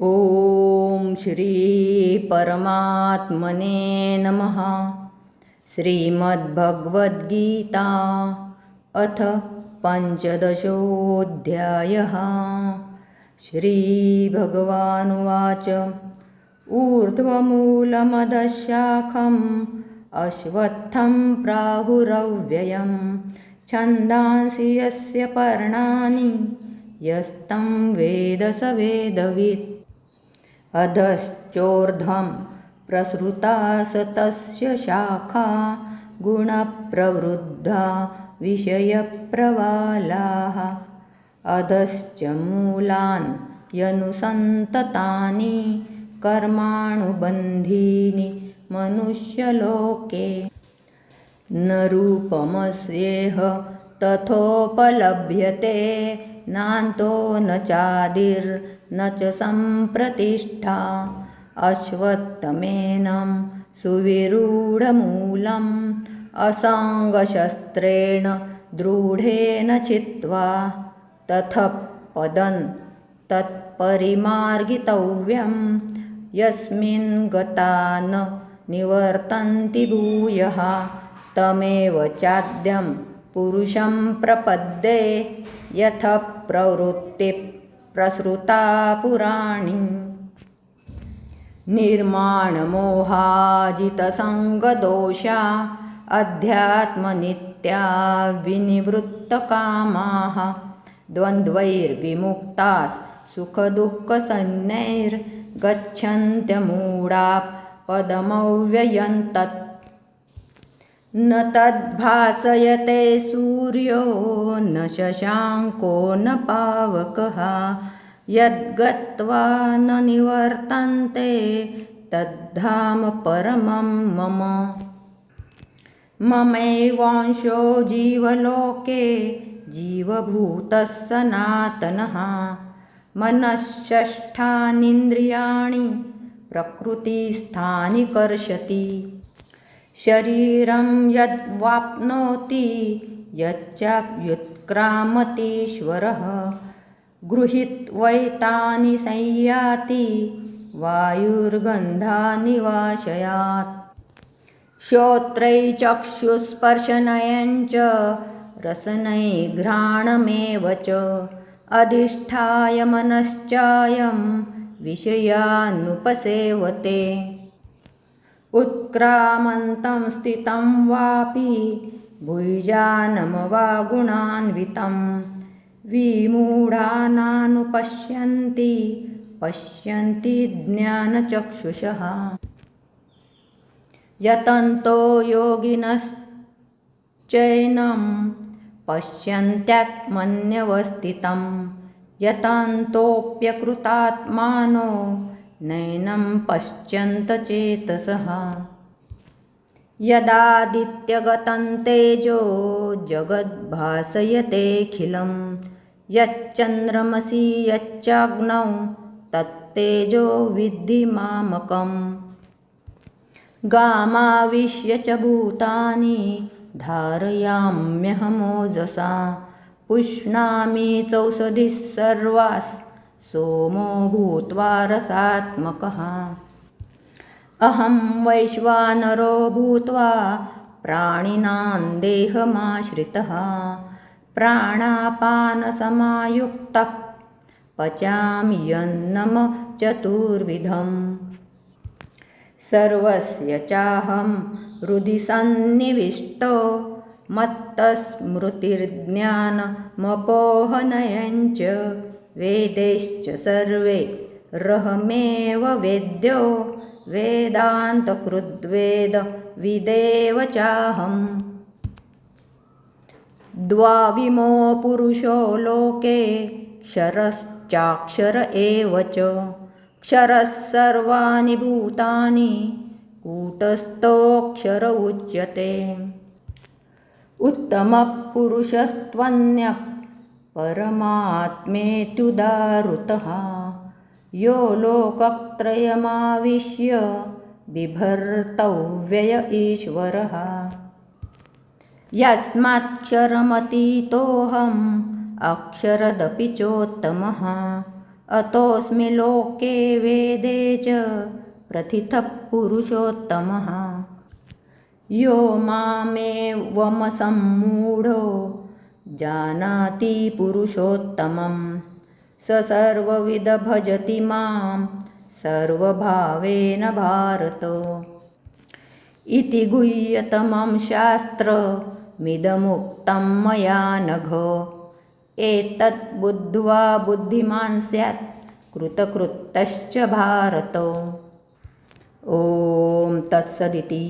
ॐ श्री परमात्मने नमः। श्रीमद्भगवद्गीता अथ पञ्चदशोऽध्यायः। श्रीभगवानुवाच ऊर्ध्वमूलमधःशाखम् अश्वत्थं प्राहुरव्ययं छन्दांसि यस्य पर्णानि यस्तं वेद स वेदवित्। अधश्चोर्ध्वं प्रसृता तस्य शाखा गुणप्रवृद्धा विषयप्रवालाः। अधश्च मूलान् यनुसन्ततानि कर्माणुबन्धीनि मनुष्यलोके। न रूपमस्येह तथोपलभ्यते नान्तो न चादिर्न च सम्प्रतिष्ठा। अश्वत्थमेनं सुविरूढमूलम् असङ्गशस्त्रेण दृढेन चित्वा ततः पदं तत्परिमार्गितव्यं यस्मिन् गता न निवर्तन्ति भूयः। तमेव चाद्यं पुरुषं प्रपद्ये यतः प्रवृत्तिः प्रसृता पुराणी। निर्माणमोहाजितसङ्गदोषा अध्यात्मनित्या विनिवृत्तकामाः। द्वन्द्वैर्विमुक्ताः सुखदुःखसंज्ञैर्गच्छन्त्यमूढाः पदमव्ययं तत्। न तद्भासयते सूर्यो न शशाङ्को न पावकः यद्गत्वा न निवर्तन्ते तद्धाम परमं मम। ममैवांशो जीवलोके जीवभूतः सनातनः। मनःषष्ठानीन्द्रियाणि प्रकृतिस्थानि कर्षति। शरीरं यद्वाप्नोति यच्चाप्युत्क्रामतीश्वरः गृहीत्वैतानि संयाति वायुर्गन्धानि वाशयात्। श्रोत्रैर्चक्षुस्पर्शनयञ्च रसनैर्घ्राणमेव च अधिष्ठाय मनश्चायं विषयानुपसेवते। उत्क्रामन्तं स्थितं वापि भुजानं वा गुणान्वितं विमूढानानुपश्यन्ति पश्यन्ति ज्ञानचक्षुषः। यतन्तो योगिनश्चैनं पश्यन्त्यात्मन्यवस्थितं यतन्तोऽप्यकृतात्मानो नैनं पश्यन्त चेतसः। यदादित्यगतं तेजो जगद्भासयतेऽखिलं यच्चन्द्रमसि यच्चाग्नौ तत्तेजो विद्धि मामकम्। गामाविश्य च भूतानि धारयाम्यहमोजसा पुष्णामि चौषधिः सर्वाः सोमो भूत्वा रसात्मकः। अहं वैश्वानरो भूत्वा प्राणिनां देहमाश्रितः प्राणापानसमायुक्तः पचामि अन्नं चतुर्विधम्। सर्वस्य चाहं हृदि सन्निविष्टो मत्तस्मृतिर्ज्ञानमपोहनयञ्च वेदैश्च सर्वे रहमेव वेद्यो वेदान्तकृद्वेद विदेव चाहम्। द्वाविमो पुरुषो लोके क्षरश्चाक्षर एव च क्षरः सर्वाणि भूतानि कूटस्थोऽक्षर उच्यते। उत्तमः पुरुषस्त्वन्यः परमात्मेत्युदाहृतः यो लोकत्रयमाविश्य बिभर्तव्यय ईश्वरः। यस्माक्षरमतीतोऽहम् अक्षरदपि चोत्तमः अतोऽस्मि लोके वेदे च प्रथितः पुरुषोत्तमः यो मामेवमसम्मूढो जानाति पुरुषोत्तमं स सर्वविद भजति मां सर्वभावेन भारत इति गुह्यतमं शास्त्रमिदमुक्तं मया नघ एतत् बुद्ध्वा बुद्धिमान् स्यात् कृतकृत्यश्च भारत ॐ तत्सदिति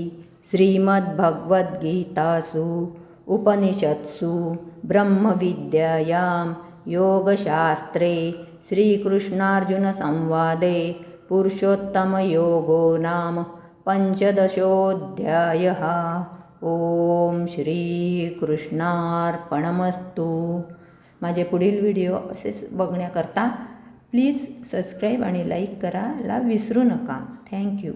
श्रीमद्भगवद्गीतासु उपनिषत्सु ब्रह्मविद्यायां योगशास्त्रे श्रीकृष्णार्जुनसंवादे पुरुषोत्तमयोगो नाम पंचदशोऽध्यायः। ओम श्रीकृष्णार्पणमस्तु। माझे पुढील व्हिडिओ असेच बघण्याकरता प्लीज सबस्क्राईब आणि लाईक करायला विसरू नका. थँक्यू.